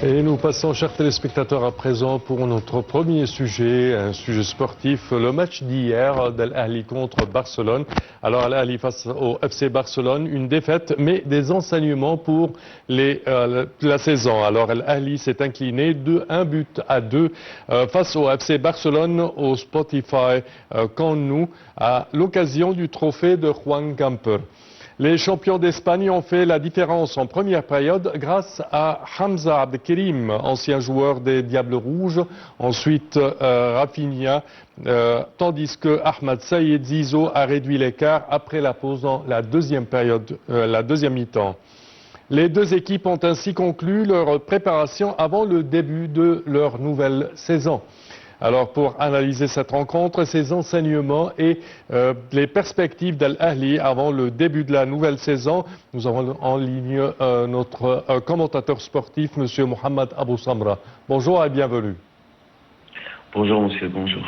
Et nous passons, chers téléspectateurs, à présent pour notre premier sujet, un sujet sportif, le match d'hier d'Al Ahly contre Barcelone. Alors Al Ahly face au FC Barcelone, une défaite, mais des enseignements pour la saison. Alors Al Ahly s'est incliné de 1-2 face au FC Barcelone au Spotify Camp Nou à l'occasion du trophée de Juan Gamper. Les champions d'Espagne ont fait la différence en première période grâce à Hamza Abdelkerim, ancien joueur des Diables Rouges. Ensuite, Rafinha, tandis que Ahmad Saïd Zizou a réduit l'écart après la pause dans la deuxième période, la deuxième mi-temps. Les deux équipes ont ainsi conclu leur préparation avant le début de leur nouvelle saison. Alors pour analyser cette rencontre, ses enseignements et les perspectives d'Al Ahly avant le début de la nouvelle saison, nous avons en ligne notre commentateur sportif, Monsieur Mohamed Abou Samra. Bonjour et bienvenue. Bonjour monsieur, bonjour.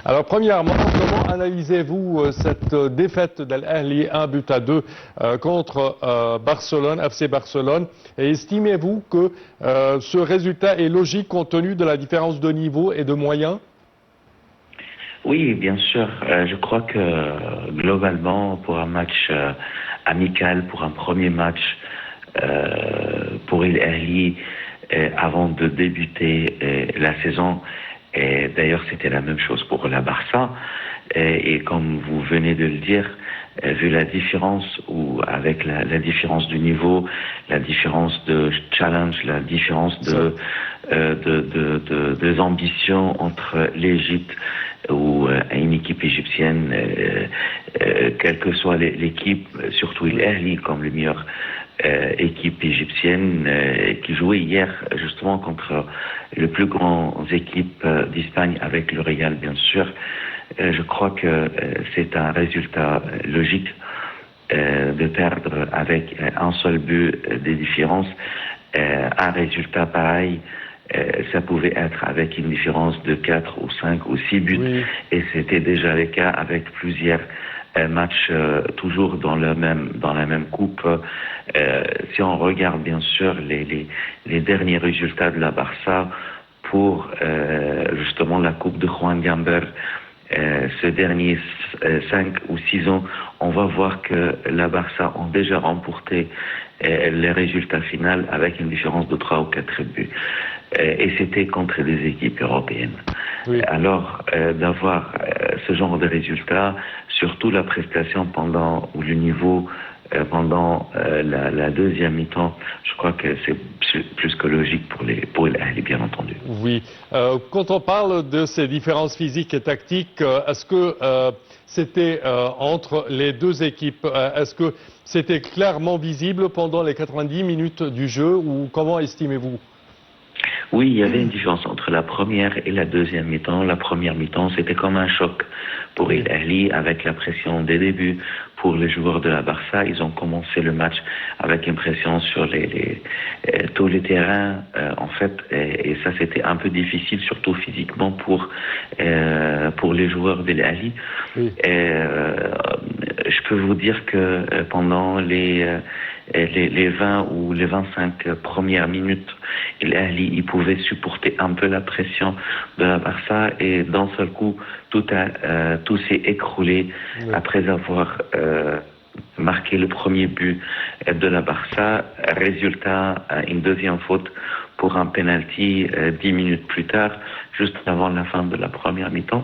Alors premièrement, comment analysez-vous cette défaite d'Al Ahly 1-2 contre Barcelone, FC Barcelone, et estimez-vous que ce résultat est logique compte tenu de la différence de niveau et de moyens? Oui, bien sûr. Je crois que globalement, pour un match amical, pour un premier match pour Al Ahly, avant de débuter la saison, et d'ailleurs, c'était la même chose pour la Barça. Et comme vous venez de le dire, vu la différence, ou avec la différence du niveau, la différence de challenge, la différence des ambitions entre l'Égypte ou une équipe égyptienne, quelle que soit l'équipe, surtout Al Ahly comme le meilleur équipe égyptienne qui jouait hier justement contre les plus grandes équipes d'Espagne avec le Real bien sûr. Je crois que c'est un résultat logique de perdre avec un seul but de différence. Un résultat pareil, ça pouvait être avec une différence de 4 ou 5 ou 6 buts, oui. Et c'était déjà le cas avec plusieurs matchs toujours dans la même coupe. Si on regarde bien sûr les derniers résultats de la Barça pour justement la coupe de Juan Gamper, ces derniers 5 ou 6 ans, on va voir que la Barça ont déjà remporté les résultats finaux avec une différence de 3 ou 4 buts. Et c'était contre des équipes européennes. Oui. Alors, d'avoir ce genre de résultats, surtout la prestation ou le niveau pendant la deuxième mi-temps, je crois que c'est plus que logique pour Al Ahly, bien entendu. Oui. Quand on parle de ces différences physiques et tactiques, est-ce que c'était entre les deux équipes, est-ce que c'était clairement visible pendant les 90 minutes du jeu ou comment estimez-vous? Oui, il y avait une différence entre la première et la deuxième mi-temps. La première mi-temps, c'était comme un choc pour Al Ahly avec la pression des débuts. Pour les joueurs de la Barça, ils ont commencé le match avec une pression sur tous les terrains, en fait, et ça c'était un peu difficile, surtout physiquement pour les joueurs de Al Ahly. Oui. Je peux vous dire que pendant les 20 ou les 25 premières minutes, Al Ahly il pouvait supporter un peu la pression de la Barça et d'un seul coup tout s'est écroulé. Oui. Après avoir marqué le premier but de la Barça. Résultat, une deuxième faute pour un penalty 10 minutes plus tard, juste avant la fin de la première mi-temps.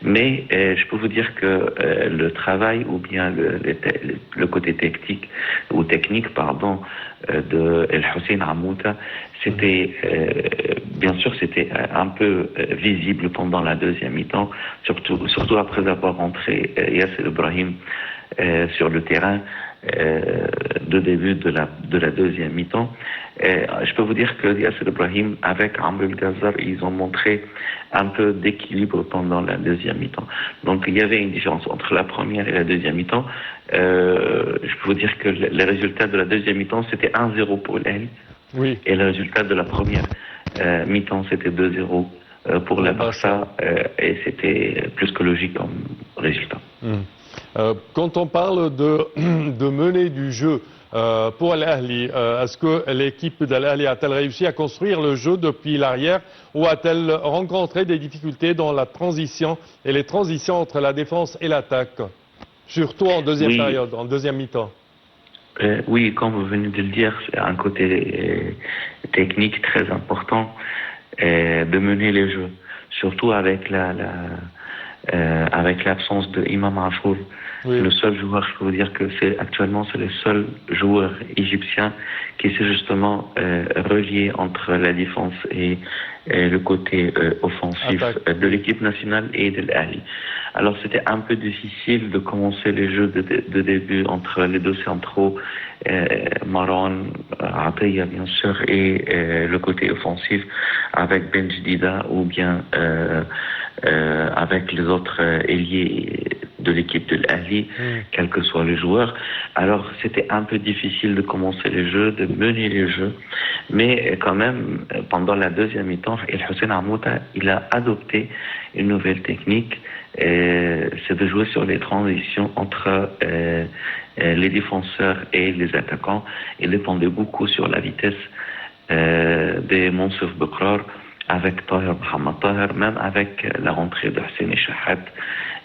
Mais je peux vous dire que le travail ou bien le côté technique de El Hossein Amouta, c'était bien sûr c'était un peu visible pendant la deuxième mi-temps, surtout après avoir rentré Yasser Ibrahim sur le terrain de début de la deuxième mi-temps. Je peux vous dire que Yasser Ibrahim avec Amr El Ghazal, ils ont montré un peu d'équilibre pendant la deuxième mi-temps. Donc il y avait une différence entre la première et la deuxième mi-temps. Je peux vous dire que les résultats de la deuxième mi-temps, c'était 1-0 pour l'Al. Oui. Et le résultat de la première mi-temps, c'était 2-0 pour la Barça. Et c'était plus que logique comme résultat. Quand on parle de mener du jeu, pour l'Ahli. Est-ce que l'équipe de l'Ahli a-t-elle réussi à construire le jeu depuis l'arrière ou a-t-elle rencontré des difficultés dans la transition et les transitions entre la défense et l'attaque, surtout en deuxième Oui, période, en deuxième mi-temps? oui, comme vous venez de le dire, c'est un côté technique très important de mener les jeux, surtout avec avec l'absence de Imam Achour. Oui. C'est le seul joueur, je peux vous dire que actuellement c'est le seul joueur égyptien qui s'est justement relié entre la défense et le côté offensif de l'équipe nationale et de l'Ahli. Alors c'était un peu difficile de commencer les jeux de début entre les deux centraux, Maron, Ataya bien sûr, et le côté offensif avec Ben Jdida ou bien avec les autres ailiers de l'équipe de l'Ahli, quel que soit le joueur. Alors c'était un peu difficile de commencer les jeux, de mener les jeux, mais quand même pendant la deuxième mi-temps, El Hossein Amouta, il a adopté une nouvelle technique, c'est de jouer sur les transitions entre les défenseurs et les attaquants. Il dépendait beaucoup sur la vitesse des Monsef Bekrar, avec Tahir Mohamed Tahir, même avec la rentrée de Hussein Shahat,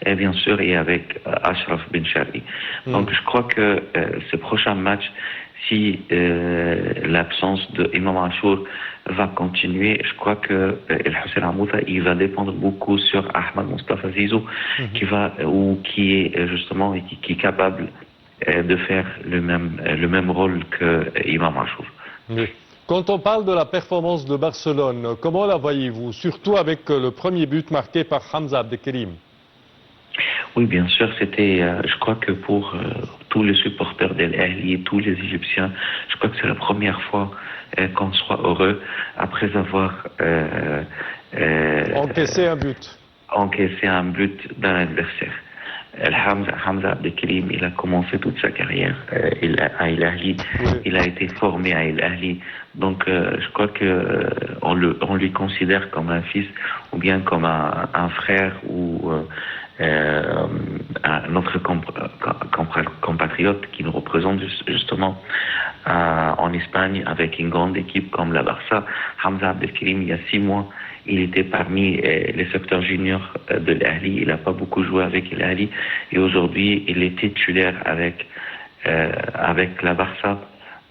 et bien sûr, et avec Ashraf Ben Shari. Donc je crois que ce prochain match, si l'absence de Imam Achour va continuer, je crois que El Hossein Amouta, il va dépendre beaucoup sur Ahmad Mustafa Zizou, qui est justement qui est capable de faire le même rôle que Imam Achour. Oui. Quand on parle de la performance de Barcelone, comment la voyez-vous, surtout avec le premier but marqué par Hamza Abdelkerim? Oui, bien sûr, c'était, je crois que pour tous les supporters de l'Ahli et tous les Égyptiens, je crois que c'est la première fois qu'on soit heureux après avoir encaissé un but. Encaissé un but d'un adversaire. Hamza Abdelkerim, il a commencé toute sa carrière à El Ahli. Il a été formé à El Ahli. Donc, je crois que on lui considère comme un fils ou bien comme un frère ou notre compatriote qui nous représente justement en Espagne avec une grande équipe comme la Barça. Hamza Abdelkerim, il y a 6 mois, il était parmi les secteurs juniors de l'Ahli. Il n'a pas beaucoup joué avec l'Ahli. Et aujourd'hui, il est titulaire avec la Barça.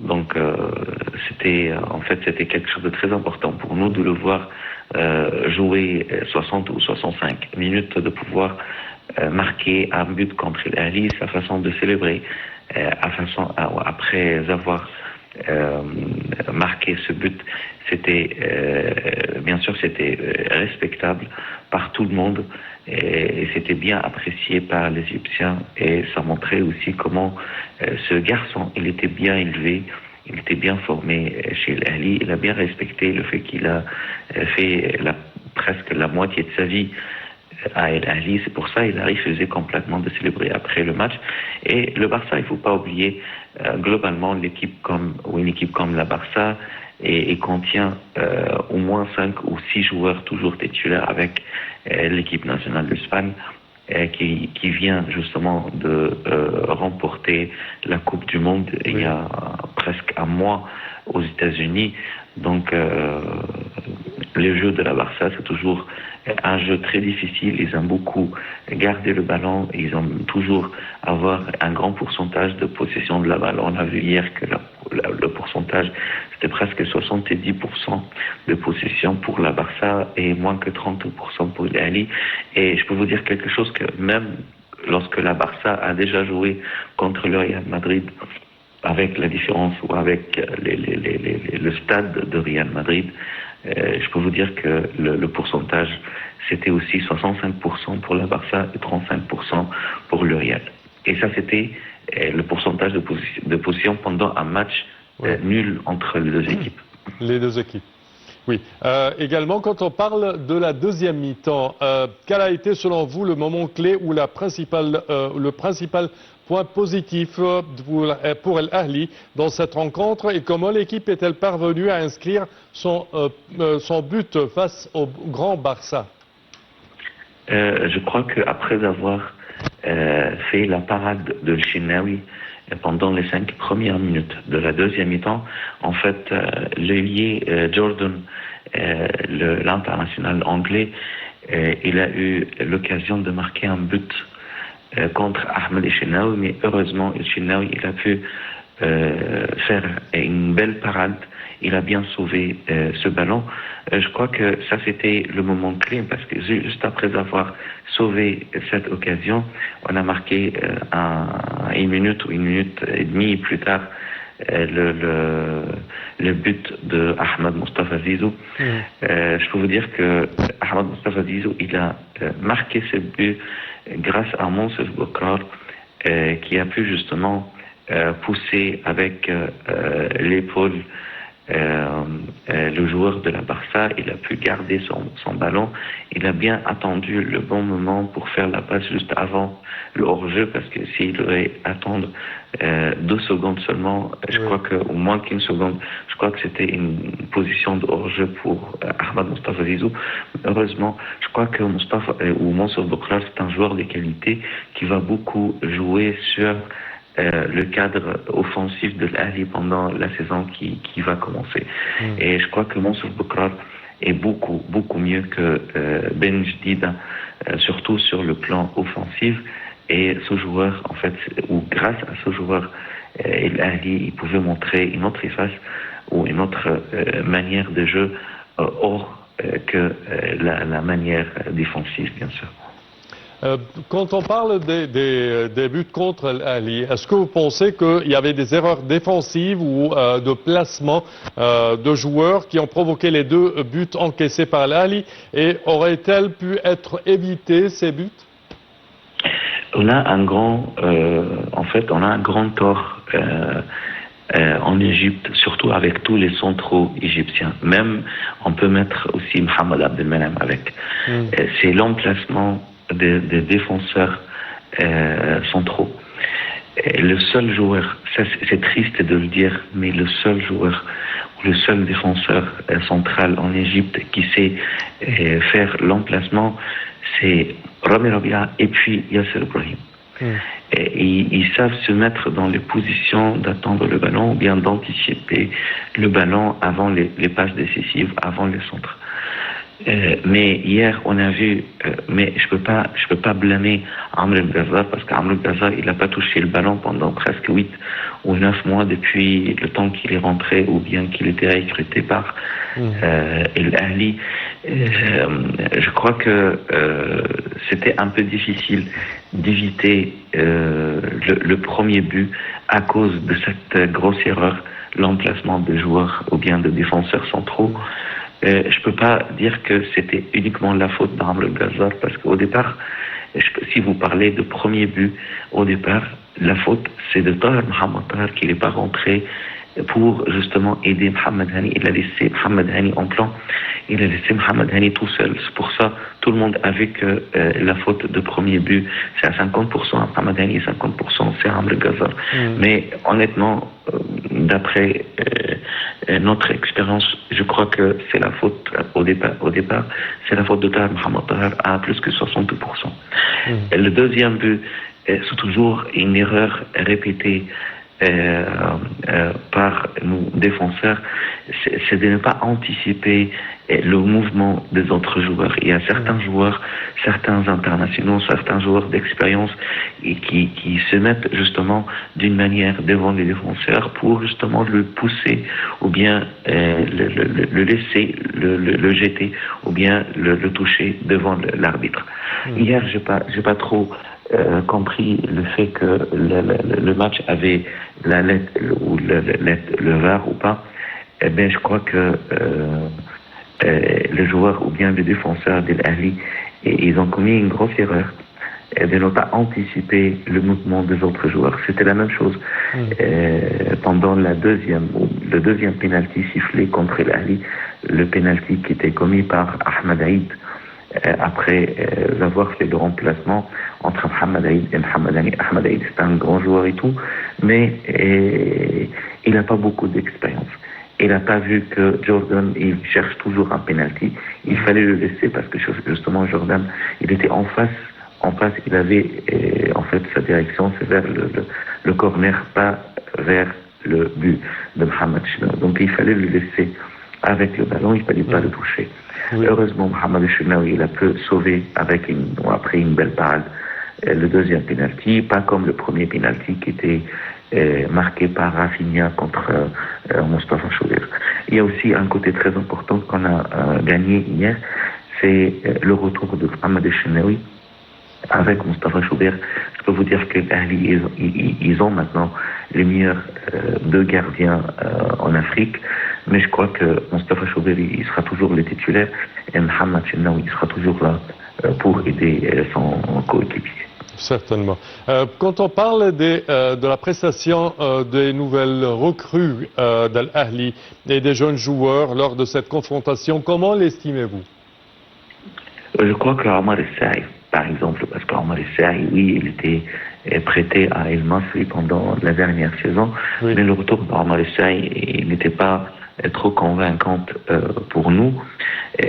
Donc, c'était quelque chose de très important pour nous de le voir jouer 60 ou 65 minutes, de pouvoir marquer un but contre l'Ahli, sa façon de célébrer, après avoir marqué ce but, c'était bien sûr c'était respectable par tout le monde et c'était bien apprécié par les Égyptiens et ça montrait aussi comment ce garçon, il était bien élevé, il était bien formé chez l'Ahli, il a bien respecté le fait qu'il a fait presque la moitié de sa vie à El Ahli, c'est pour ça qu'il a refusé complètement de célébrer après le match. Et le Barça, il ne faut pas oublier, globalement, une équipe comme la Barça et contient au moins 5 ou 6 joueurs toujours titulaires avec l'équipe nationale d'Espagne qui vient justement de remporter la Coupe du Monde il y a presque un mois aux États-Unis. Donc, le jeu de la Barça, c'est toujours un jeu très difficile. Ils aiment beaucoup garder le ballon. Ils aiment toujours avoir un grand pourcentage de possession de la balle. On a vu hier que le pourcentage, c'était presque 70% de possession pour la Barça et moins que 30% pour l'Ahli. Et je peux vous dire quelque chose que même lorsque la Barça a déjà joué contre le Real Madrid, avec la différence ou avec le stade de Real Madrid, je peux vous dire que le pourcentage, c'était aussi 65% pour la Barça et 35% pour le Real. Et ça, c'était le pourcentage de position pendant un match nul entre les deux équipes. Les deux équipes. Oui. Également, quand on parle de la deuxième mi-temps, quel a été selon vous le moment clé ou le principal point positif pour l'Ahli dans cette rencontre et comment l'équipe est-elle parvenue à inscrire son but face au grand Barça? Je crois qu'après avoir fait la parade de Chinaoui pendant les 5 premières minutes de la deuxième mi-temps. En fait, l'ailier Jordan, l'international anglais, il a eu l'occasion de marquer un but contre Ahmed El-Shenaoui, mais heureusement El-Shenaoui il a pu faire une belle parade. Il a bien sauvé ce ballon. Je crois que ça c'était le moment clé parce que juste après avoir sauvé cette occasion, on a marqué une minute ou une minute et demie plus tard le but de Ahmed Mostafa Zizou. Je peux vous dire que Ahmed Mostafa Zizou il a marqué ce but grâce à Monsef Bokar qui a pu justement pousser avec l'épaule le joueur de la Barça. Il a pu garder son ballon. Il a bien attendu le bon moment pour faire la passe juste avant le hors-jeu, parce que s'il devait attendre 2 secondes seulement, je crois que, ou moins qu'une seconde, je crois que c'était une position de hors-jeu pour Ahmed Mostafa Zizou. Heureusement, je crois que Mostafa ou Mansour Bokra, c'est un joueur de qualité qui va beaucoup jouer sur le cadre offensif de l'Ahli pendant la saison qui va commencer. Et je crois que Mansour Bokra est beaucoup mieux que Ben Jdida, surtout sur le plan offensif. Et ce joueur, en fait, ou grâce à ce joueur, l'Ahli, il pouvait montrer une autre face ou une autre manière de jeu hors que la manière défensive, bien sûr. Quand on parle des buts contre l'Ahli, est-ce que vous pensez qu'il y avait des erreurs défensives ou de placement de joueurs qui ont provoqué les 2 buts encaissés par l'Ahli, et auraient-elles pu être évitées, ces buts? On a un grand, on a un grand tort en Égypte, surtout avec tous les centraux égyptiens. Même, on peut mettre aussi Mohamed Abdelmenem avec. C'est l'emplacement des défenseurs centraux. Et le seul joueur, c'est triste de le dire, mais le seul joueur, le seul défenseur central en Égypte qui sait faire l'emplacement, c'est Rami Rabia et puis Yasser Ibrahim. Et ils savent se mettre dans les positions d'attendre le ballon ou bien d'anticiper le ballon avant les passes décisives, avant les centres. Mais hier, on a vu, mais je peux pas blâmer Amr El-Ghazal, parce qu'Amr El-Ghazal, il n'a pas touché le ballon pendant presque 8 ou 9 mois depuis le temps qu'il est rentré ou bien qu'il était recruté par l'Ahli. Je crois que c'était un peu difficile d'éviter le premier but à cause de cette grosse erreur, l'emplacement des joueurs ou bien de défenseurs centraux. Je peux pas dire que c'était uniquement la faute d'Amr El-Ghazal, parce qu'au départ, si vous parlez de premier but, au départ, la faute, c'est de Tahir Mohamed Tahir qui n'est pas rentré pour justement aider Mohamed Hani. Il a laissé Mohamed Hani en plan, il a laissé Mohamed Hani tout seul. C'est pour ça tout le monde a vu que la faute de premier but, c'est à 50% à Mohamed Hani et 50% c'est à Amr El-Ghazal. Mais honnêtement, d'après notre expérience, je crois que c'est la faute au départ, c'est la faute de Tahir Mohamed Tahir à plus que 60%. Et le deuxième but, c'est toujours une erreur répétée par nos défenseurs, c'est de ne pas anticiper le mouvement des autres joueurs. Il y a certains joueurs, certains internationaux, certains joueurs d'expérience qui se mettent justement d'une manière devant les défenseurs pour justement le pousser ou bien le laisser, le jeter ou bien le toucher devant l'arbitre. Hier, j'ai pas trop compris le fait que le match avait la lettre ou le VAR ou pas. Eh bien, je crois que les joueurs ou bien les défenseurs de l'Ahli, ils ont commis une grosse erreur de ne pas anticiper le mouvement des autres joueurs. C'était la même chose pendant le deuxième penalty sifflé contre l'Ahli, le penalty qui était commis par Ahmed Aïd après avoir fait le remplacement entre Mohamed Aïd et Mohamed Hani. Ahmed Aïd, c'est un grand joueur et tout, mais il n'a pas beaucoup d'expérience. Il n'a pas vu que Jordan, il cherche toujours un penalty. Il fallait le laisser parce que justement Jordan, il était en face en face, il avait en fait sa direction, c'est vers le corner, pas vers le but de Mohamed Chnaoui. Donc il fallait le laisser avec le ballon, il ne fallait pas le toucher. Oui. Heureusement, Mohamed Chnaoui, il a pu sauver après une belle parade le deuxième penalty, pas comme le premier penalty qui était marqué par Rafinha contre Mostafa Choubir. Il y a aussi un côté très important qu'on a gagné hier, c'est le retour de Mohamed Chnaoui avec Mostafa Choubir. Je peux vous dire que l'Ahli, ils ont maintenant les meilleurs deux gardiens en Afrique, mais je crois que Mostafa Choubir, il sera toujours le titulaire et Mohamed Chnaoui, il sera toujours là pour aider son coéquipier. Certainement. Quand on parle de la prestation des nouvelles recrues d'Al-Ahli et des jeunes joueurs lors de cette confrontation, comment l'estimez-vous? Je crois que Omar El-Saï, par exemple, parce qu'Omar El-Saï, oui, il était prêté à El Masri pendant la dernière saison, oui. Mais le retour d'Omar El-Saï, il n'était pas trop convaincante pour nous.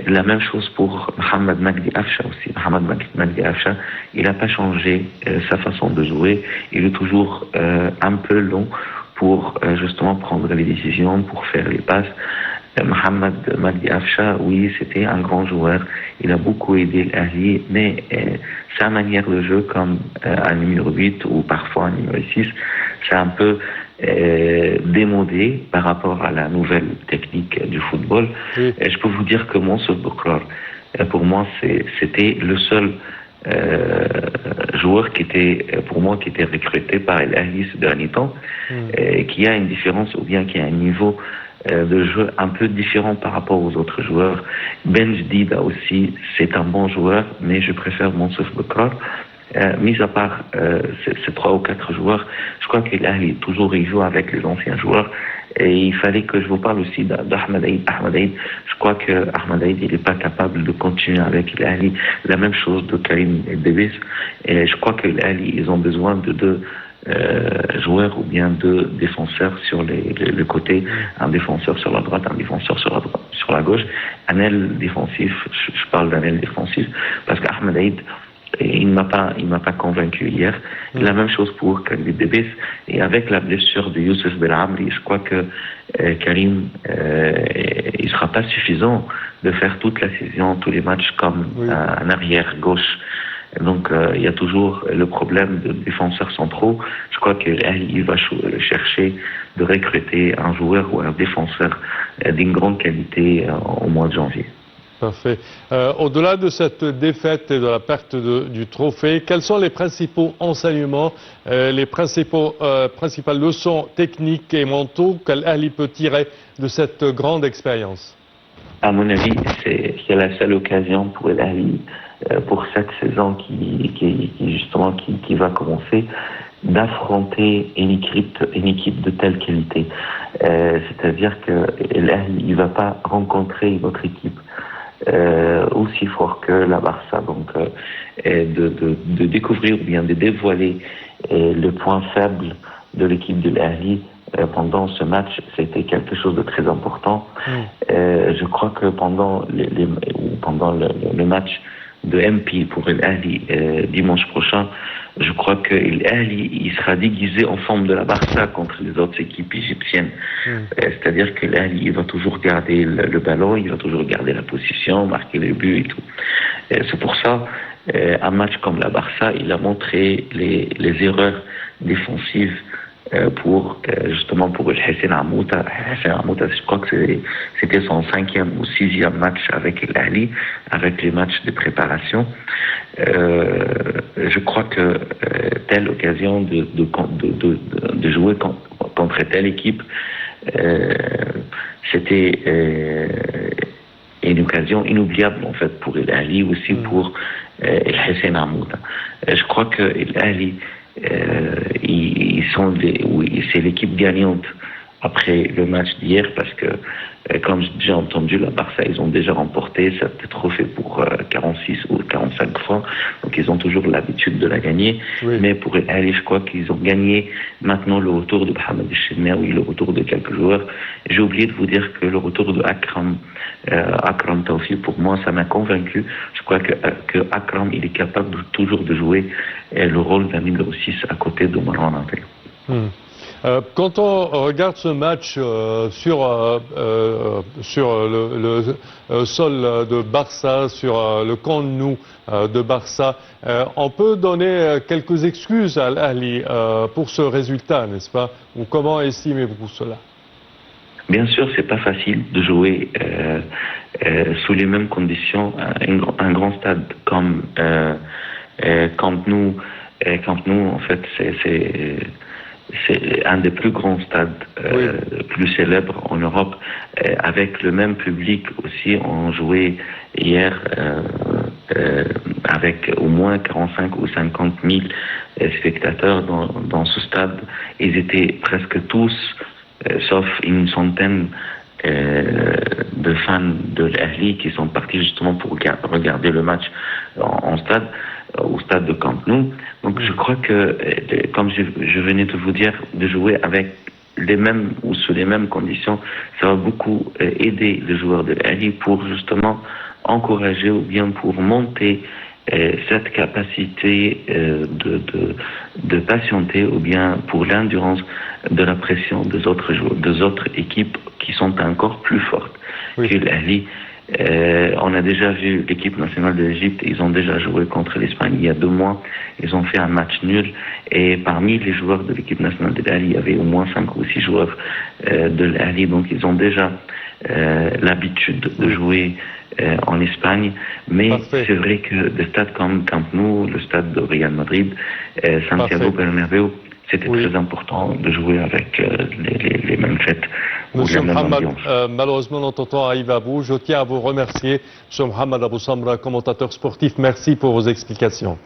La même chose pour Mohamed Magdi Afcha aussi. Mohamed Magdi Afcha, il n'a pas changé sa façon de jouer. Il est toujours un peu long pour justement prendre les décisions, pour faire les passes. Mohamed Magdi Afcha, oui, c'était un grand joueur. Il a beaucoup aidé l'Ahli, mais sa manière de jeu, comme un numéro 8 ou parfois un numéro 6, c'est un peu démodé par rapport à la nouvelle technique du football. Oui. Et je peux vous dire que Monsef Boukror, pour moi, c'était le seul joueur qui était, pour moi, qui était recruté par l'Ahli ce dernier temps, qui a une différence ou bien qui a un niveau de jeu un peu différent par rapport aux autres joueurs. Ben Jdida aussi, c'est un bon joueur, mais je préfère Monsef Boukror. Mis à part ces 3 ou 4 joueurs, je crois que l'Ahli toujours il joue avec les anciens joueurs et il fallait que je vous parle aussi d'Ahmed Aïd. Ahmed Aïd, je crois que Ahmed Aïd il n'est pas capable de continuer avec l'Ahli. La même chose de Karim Davis et je crois que l'Ahli ils ont besoin de 2 joueurs ou bien 2 défenseurs sur le côté, un défenseur sur la droite, un défenseur sur la gauche, un aile défensif. Je parle d'un aile défensif parce qu'Ahmed Aïd il ne m'a pas convaincu hier. La même chose pour Karim Debes. Et avec la blessure de Youssef Belhamri, je crois que Karim, il ne sera pas suffisant de faire toute la saison, tous les matchs comme un arrière gauche. Donc il y a toujours le problème de défenseurs centraux. Je crois qu'il va chercher de recruter un joueur ou un défenseur d'une grande qualité au mois de janvier. Parfait. Au-delà de cette défaite et de la perte du trophée, quels sont les principaux enseignements, les principales leçons techniques et mentaux qu'Al-Ahli peut tirer de cette grande expérience? À mon avis, c'est la seule occasion pour l'Ahli, pour cette saison qui va commencer, d'affronter une équipe de telle qualité. C'est-à-dire que l'Ahli ne va pas rencontrer une autre équipe aussi fort que la Barça, donc de découvrir ou bien de dévoiler le point faible de l'équipe de l'Ahli pendant ce match, c'était quelque chose de très important. Je crois que pendant le match de MP pour l'Ahli dimanche prochain, je crois que l'Ahli il sera déguisé en forme de la Barça contre les autres équipes égyptiennes. C'est-à-dire que l'Ahli il va toujours garder le ballon, il va toujours garder la position, marquer les buts et tout. C'est pour ça, un match comme la Barça, il a montré les erreurs défensives justement pour Hessène Hammouta. Hessène Hammouta, je crois que c'était son 5e ou 6e match avec l'Ahli, avec les matchs de préparation. Je crois que telle occasion de jouer contre telle équipe, c'était une occasion inoubliable en fait pour l'Ahli, aussi pour Hessène Hammouta. Je crois que l'Ahli c'est l'équipe gagnante après le match d'hier parce que, comme j'ai entendu, la Barça, ils ont déjà remporté cet trophée pour 46 ou 45 fois. Donc, ils ont toujours l'habitude de la gagner. Oui. Mais pour Ali, je crois qu'ils ont gagné maintenant le retour de Mohamed El-Chennaoui, le retour de quelques joueurs. J'ai oublié de vous dire que le retour de Akram Tawfi, pour moi, ça m'a convaincu. Je crois que Akram, il est capable toujours de jouer le rôle d'un numéro 6 à côté de Marwan Abdel. Quand on regarde ce match sur le sol de Barça, sur le camp de Nou de Barça, on peut donner quelques excuses à l'Ahli pour ce résultat, n'est-ce pas? Ou comment estimez-vous cela? Bien sûr, c'est pas facile de jouer sous les mêmes conditions un grand stade comme Camp Nou. Camp Nou, en fait, c'est un des plus grands stades, plus célèbres en Europe, avec le même public aussi. On jouait hier avec au moins 45 ou 50 000 spectateurs dans ce stade. Ils étaient presque tous, sauf une centaine de fans de l'Ahli qui sont partis justement pour regarder le match en stade, au stade de Camp Nou. Donc je crois que, comme je venais de vous dire, de jouer avec les mêmes ou sous les mêmes conditions, ça va beaucoup aider les joueurs de l'Ahli pour justement encourager ou bien pour monter cette capacité de patienter ou bien pour l'endurance de la pression des autres joueurs, des autres équipes qui sont encore plus fortes que l'Ahli. On a déjà vu l'équipe nationale de l'Égypte, ils ont déjà joué contre l'Espagne il y a 2 mois, ils ont fait un match nul et parmi les joueurs de l'équipe nationale de l'Ahli, il y avait au moins 5 ou 6 joueurs de l'Ahli, donc ils ont déjà l'habitude de jouer en Espagne, mais c'est vrai que des stades comme Camp Nou, le stade de Real Madrid, Santiago Bernabéu, c'était très important de jouer avec les mêmes fêtes. Monsieur Mohamed, malheureusement notre temps arrive à bout. Je tiens à vous remercier, Monsieur Mohamed Abou Samra, commentateur sportif. Merci pour vos explications.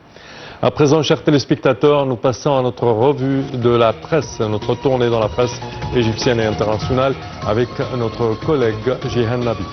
À présent, chers téléspectateurs, nous passons à notre revue de la presse, notre tournée dans la presse égyptienne et internationale avec notre collègue Jihan Nabi.